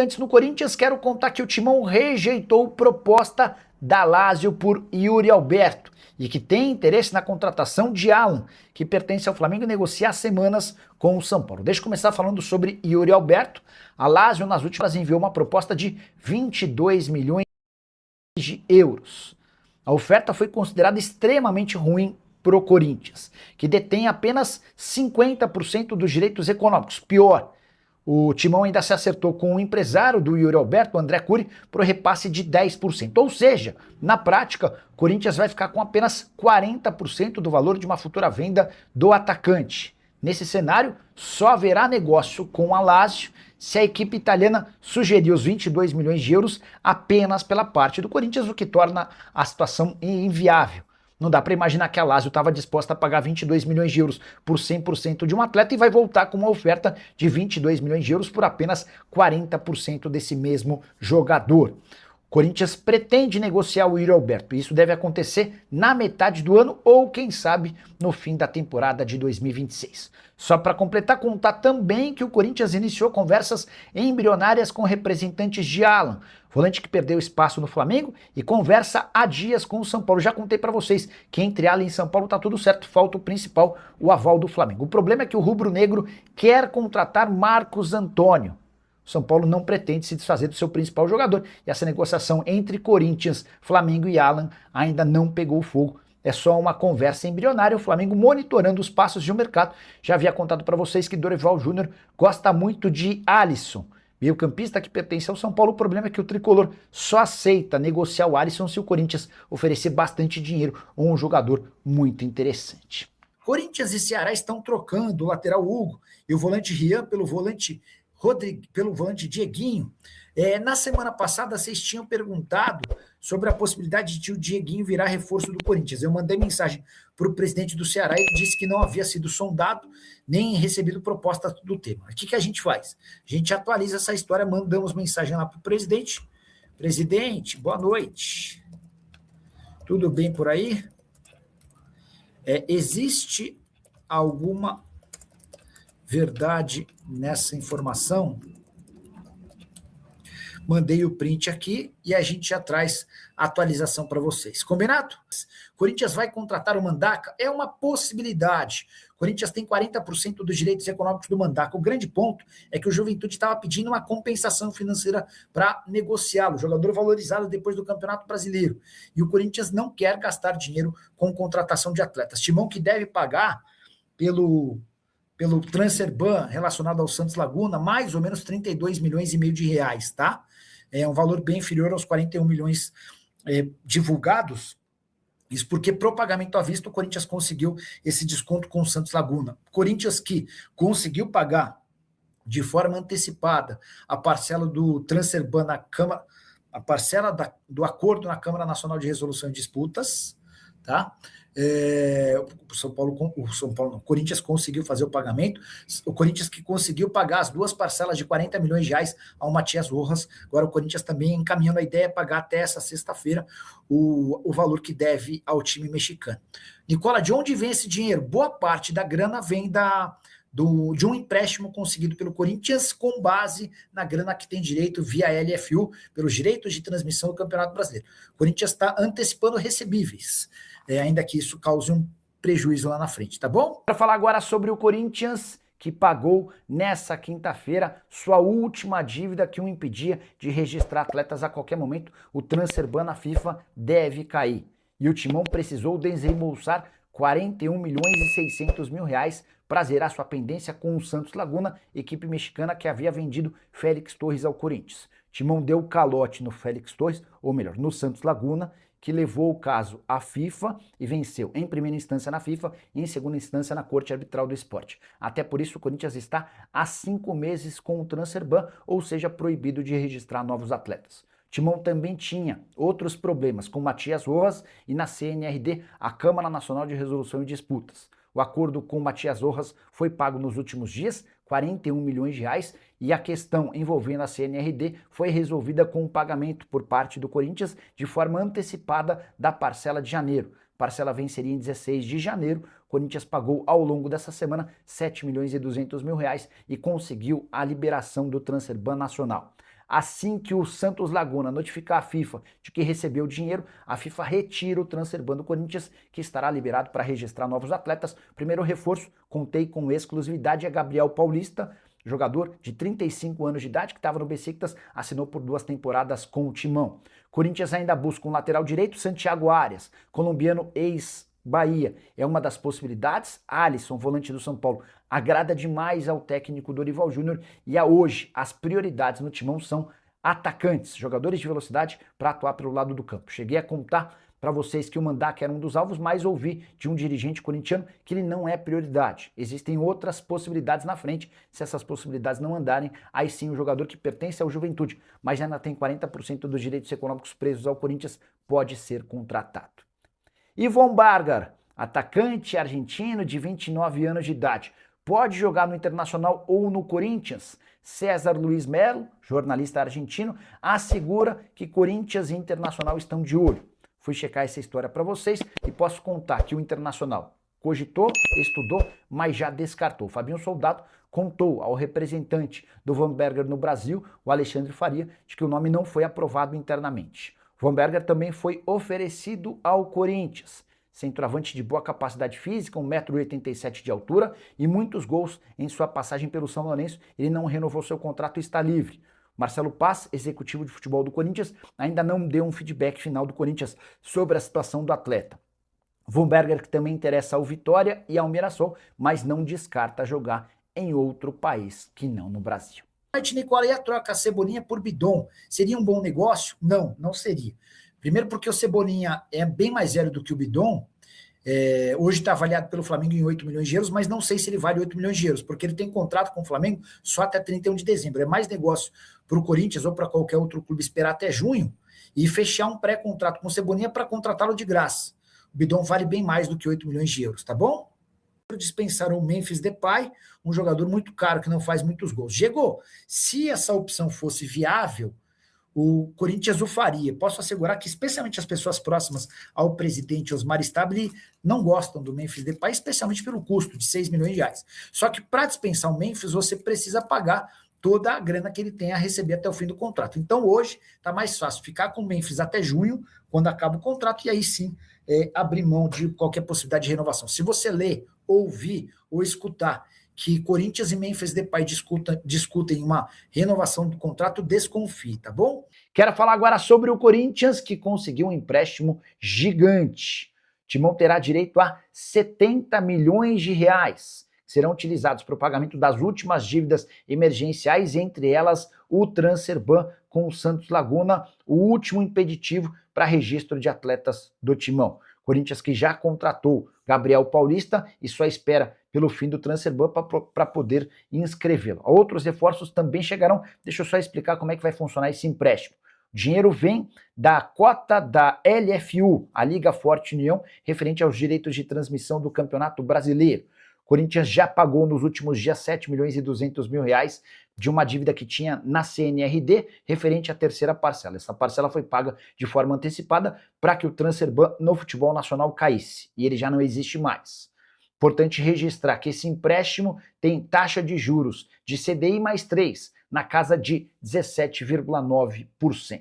Antes no Corinthians, quero contar que o Timão rejeitou proposta da Lazio por Yuri Alberto e que tem interesse na contratação de Alan, que pertence ao Flamengo, e negocia há semanas com o São Paulo. Deixa eu começar falando sobre Yuri Alberto. A Lazio, nas últimas, enviou uma proposta de 22 milhões de euros. A oferta foi considerada extremamente ruim para o Corinthians, que detém apenas 50% dos direitos econômicos. Pior, o Timão ainda se acertou com o empresário do Yuri Alberto, André Curi, para o repasse de 10%. Ou seja, na prática, o Corinthians vai ficar com apenas 40% do valor de uma futura venda do atacante. Nesse cenário, só haverá negócio com a Lazio se a equipe italiana sugerir os 22 milhões de euros apenas pela parte do Corinthians, o que torna a situação inviável. Não dá para imaginar que a Lazio estava disposta a pagar 22 milhões de euros por 100% de um atleta e vai voltar com uma oferta de 22 milhões de euros por apenas 40% desse mesmo jogador. O Corinthians pretende negociar o Yuri Alberto e isso deve acontecer na metade do ano ou, quem sabe, no fim da temporada de 2026. Só para completar, contar também que o Corinthians iniciou conversas embrionárias com representantes de Alan, volante que perdeu espaço no Flamengo e conversa há dias com o São Paulo. Já contei para vocês que entre Alan e São Paulo tá tudo certo, falta o principal, o aval do Flamengo. O problema é que o rubro-negro quer contratar Marcos Antônio. O São Paulo não pretende se desfazer do seu principal jogador e essa negociação entre Corinthians, Flamengo e Alan ainda não pegou fogo. É só uma conversa embrionária, o Flamengo monitorando os passos de um mercado. Já havia contado para vocês que Dorival Júnior gosta muito de Alisson, meio-campista que pertence ao São Paulo. O problema é que o tricolor só aceita negociar o Alisson se o Corinthians oferecer bastante dinheiro ou um jogador muito interessante. Corinthians e Ceará estão trocando o lateral Hugo e o volante Rian pelo volante Dieguinho. Na semana passada vocês tinham perguntado sobre a possibilidade de o Dieguinho virar reforço do Corinthians. Eu mandei mensagem para o presidente do Ceará e ele disse que não havia sido sondado nem recebido proposta do tema. O que a gente faz? A gente atualiza essa história, mandamos mensagem lá para o presidente. Presidente, boa noite. Tudo bem por aí? Existe alguma verdade nessa informação? Mandei o print aqui e a gente já traz a atualização para vocês. Combinado? Corinthians vai contratar o Mandaca? É uma possibilidade. Corinthians tem 40% dos direitos econômicos do Mandaca. O grande ponto é que o Juventude estava pedindo uma compensação financeira para negociá-lo. Jogador valorizado depois do Campeonato Brasileiro. E o Corinthians não quer gastar dinheiro com contratação de atletas. Timão que deve pagar pelo transfer ban relacionado ao Santos Laguna, mais ou menos 32 milhões e meio de reais, tá? É um valor bem inferior aos 41 milhões divulgados. Isso porque pro pagamento à vista o Corinthians conseguiu esse desconto com o Santos Laguna. Corinthians que conseguiu pagar de forma antecipada a parcela do transfer ban na Câmara, a parcela do acordo na Câmara Nacional de Resolução de Disputas, tá? O Corinthians conseguiu fazer o pagamento, o Corinthians que conseguiu pagar as duas parcelas de 40 milhões de reais ao Matias Rojas. Agora o Corinthians também encaminhando a ideia de pagar até essa sexta-feira o valor que deve ao time mexicano. Nicola, de onde vem esse dinheiro? Boa parte da grana vem de um empréstimo conseguido pelo Corinthians com base na grana que tem direito via LFU, pelos direitos de transmissão do Campeonato Brasileiro. O Corinthians está antecipando recebíveis, ainda que isso cause um prejuízo lá na frente, tá bom? Para falar agora sobre o Corinthians, que pagou nessa quinta-feira sua última dívida que o impedia de registrar atletas a qualquer momento. O transfer ban na FIFA deve cair. E o Timão precisou desembolsar 41 milhões e 600 mil reais para zerar sua pendência com o Santos Laguna, equipe mexicana que havia vendido Félix Torres ao Corinthians. Timão deu calote no Félix Torres, ou melhor, no Santos Laguna, que levou o caso à FIFA e venceu em primeira instância na FIFA e em segunda instância na Corte Arbitral do Esporte. Até por isso o Corinthians está há 5 meses com o transfer ban, ou seja, proibido de registrar novos atletas. Timão também tinha outros problemas com Matias Rojas e na CNRD, a Câmara Nacional de Resolução de Disputas. O acordo com Matias Rojas foi pago nos últimos dias, 41 milhões de reais, e a questão envolvendo a CNRD foi resolvida com o pagamento por parte do Corinthians de forma antecipada da parcela de janeiro. A parcela venceria em 16 de janeiro. O Corinthians pagou ao longo dessa semana 7 milhões e 200 mil reais e conseguiu a liberação do transfer ban nacional. Assim que o Santos Laguna notificar a FIFA de que recebeu o dinheiro, a FIFA retira o transfer ban do Corinthians, que estará liberado para registrar novos atletas. Primeiro reforço, contei com exclusividade, é Gabriel Paulista, jogador de 35 anos de idade, que estava no Besiktas, assinou por 2 temporadas com o Timão. Corinthians ainda busca um lateral direito, Santiago Arias, colombiano ex-Bahia. É uma das possibilidades. Alisson, volante do São Paulo, agrada demais ao técnico Dorival Júnior e hoje as prioridades no Timão são atacantes, jogadores de velocidade para atuar pelo lado do campo. Cheguei a contar para vocês que o Mandak era um dos alvos, mas ouvi de um dirigente corintiano que ele não é prioridade. Existem outras possibilidades na frente. Se essas possibilidades não andarem, aí sim o jogador que pertence ao Juventude, mas ainda tem 40% dos direitos econômicos presos ao Corinthians, pode ser contratado. Yvon Bargar, atacante argentino de 29 anos de idade, pode jogar no Internacional ou no Corinthians? César Luiz Melo, jornalista argentino, assegura que Corinthians e Internacional estão de olho. Fui checar essa história para vocês e posso contar que o Internacional cogitou, estudou, mas já descartou. Fabinho Soldado contou ao representante do Van Berger no Brasil, o Alexandre Faria, de que o nome não foi aprovado internamente. O Van Berger também foi oferecido ao Corinthians. Centroavante de boa capacidade física, 1,87 m de altura e muitos gols em sua passagem pelo São Lourenço, ele não renovou seu contrato e está livre. Marcelo Paz, executivo de futebol do Corinthians, ainda não deu um feedback final do Corinthians sobre a situação do atleta. Von Berger, que também interessa ao Vitória e ao Mirassol, mas não descarta jogar em outro país que não no Brasil. Nicola, e a troca Cebolinha por Bidon, seria um bom negócio? Não, não seria. Primeiro porque o Cebolinha é bem mais velho do que o Bidon, hoje está avaliado pelo Flamengo em 8 milhões de euros, mas não sei se ele vale 8 milhões de euros, porque ele tem contrato com o Flamengo só até 31 de dezembro. É mais negócio para o Corinthians ou para qualquer outro clube esperar até junho e fechar um pré-contrato com o Cebolinha para contratá-lo de graça. O Bidon vale bem mais do que 8 milhões de euros, tá bom? Dispensaram o Memphis Depay, um jogador muito caro que não faz muitos gols. Chegou. Se essa opção fosse viável, o Corinthians o faria. Posso assegurar que, especialmente as pessoas próximas ao presidente Osmar Stabile, não gostam do Memphis Depay, especialmente pelo custo de 6 milhões de reais. Só que para dispensar o Memphis, você precisa pagar toda a grana que ele tem a receber até o fim do contrato. Então hoje está mais fácil ficar com o Memphis até junho, quando acaba o contrato, e aí sim abrir mão de qualquer possibilidade de renovação. Se você ler, ouvir ou escutar que Corinthians e Memphis Depay discutem uma renovação do contrato, desconfie, tá bom? Quero falar agora sobre o Corinthians, que conseguiu um empréstimo gigante. O Timão terá direito a 70 milhões de reais, que serão utilizados para o pagamento das últimas dívidas emergenciais, entre elas o transfer ban com o Santos Laguna, o último impeditivo para registro de atletas do Timão. Corinthians que já contratou Gabriel Paulista e só espera pelo fim do transfer ban para poder inscrevê-lo. Outros reforços também chegarão. Deixa eu só explicar como é que vai funcionar esse empréstimo. O dinheiro vem da cota da LFU, a Liga Forte União, referente aos direitos de transmissão do Campeonato Brasileiro. Corinthians já pagou nos últimos dias 7 milhões e 200 mil reais de uma dívida que tinha na CNRD referente à terceira parcela. Essa parcela foi paga de forma antecipada para que o transfer ban no futebol nacional caísse, e ele já não existe mais. Importante registrar que esse empréstimo tem taxa de juros de CDI mais 3, na casa de 17,9%.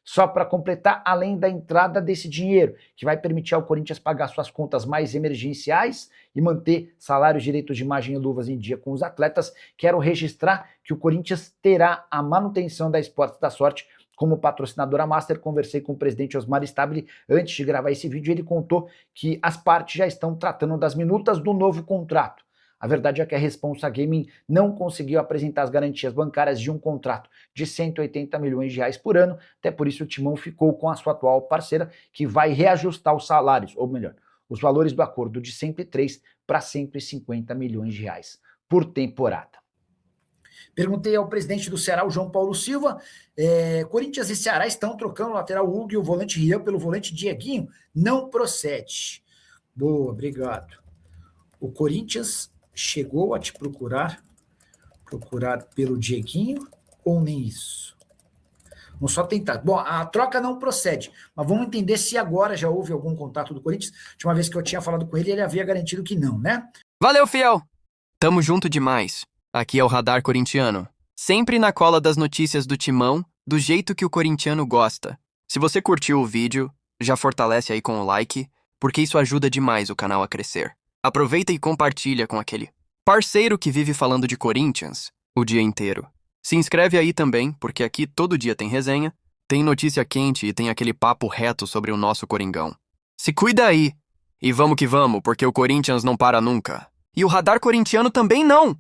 Só para completar, além da entrada desse dinheiro, que vai permitir ao Corinthians pagar suas contas mais emergenciais e manter salários, direitos de imagem e luvas em dia com os atletas, quero registrar que o Corinthians terá a manutenção da Esportes da Sorte como patrocinadora master. Conversei com o presidente Osmar Stabile antes de gravar esse vídeo e ele contou que as partes já estão tratando das minutas do novo contrato. A verdade é que a Responsa Gaming não conseguiu apresentar as garantias bancárias de um contrato de 180 milhões de reais por ano, até por isso o Timão ficou com a sua atual parceira, que vai reajustar os salários, ou melhor, os valores do acordo de 103 para 150 milhões de reais por temporada. Perguntei ao presidente do Ceará, o João Paulo Silva, Corinthians e Ceará estão trocando o lateral Hugo e o volante Rian pelo volante Dieguinho? Não procede. Boa, obrigado. O Corinthians chegou a te procurar pelo Dieguinho ou nem isso? Vamos só tentar. Bom, a troca não procede, mas vamos entender se agora já houve algum contato do Corinthians. De uma vez que eu tinha falado com ele, ele havia garantido que não, né? Valeu, fiel! Tamo junto demais. Aqui é o Radar Corintiano. Sempre na cola das notícias do Timão, do jeito que o corintiano gosta. Se você curtiu o vídeo, já fortalece aí com o like, porque isso ajuda demais o canal a crescer. Aproveita e compartilha com aquele parceiro que vive falando de Corinthians o dia inteiro. Se inscreve aí também, porque aqui todo dia tem resenha, tem notícia quente e tem aquele papo reto sobre o nosso Coringão. Se cuida aí! E vamos que vamos, porque o Corinthians não para nunca. E o radar corintiano também não!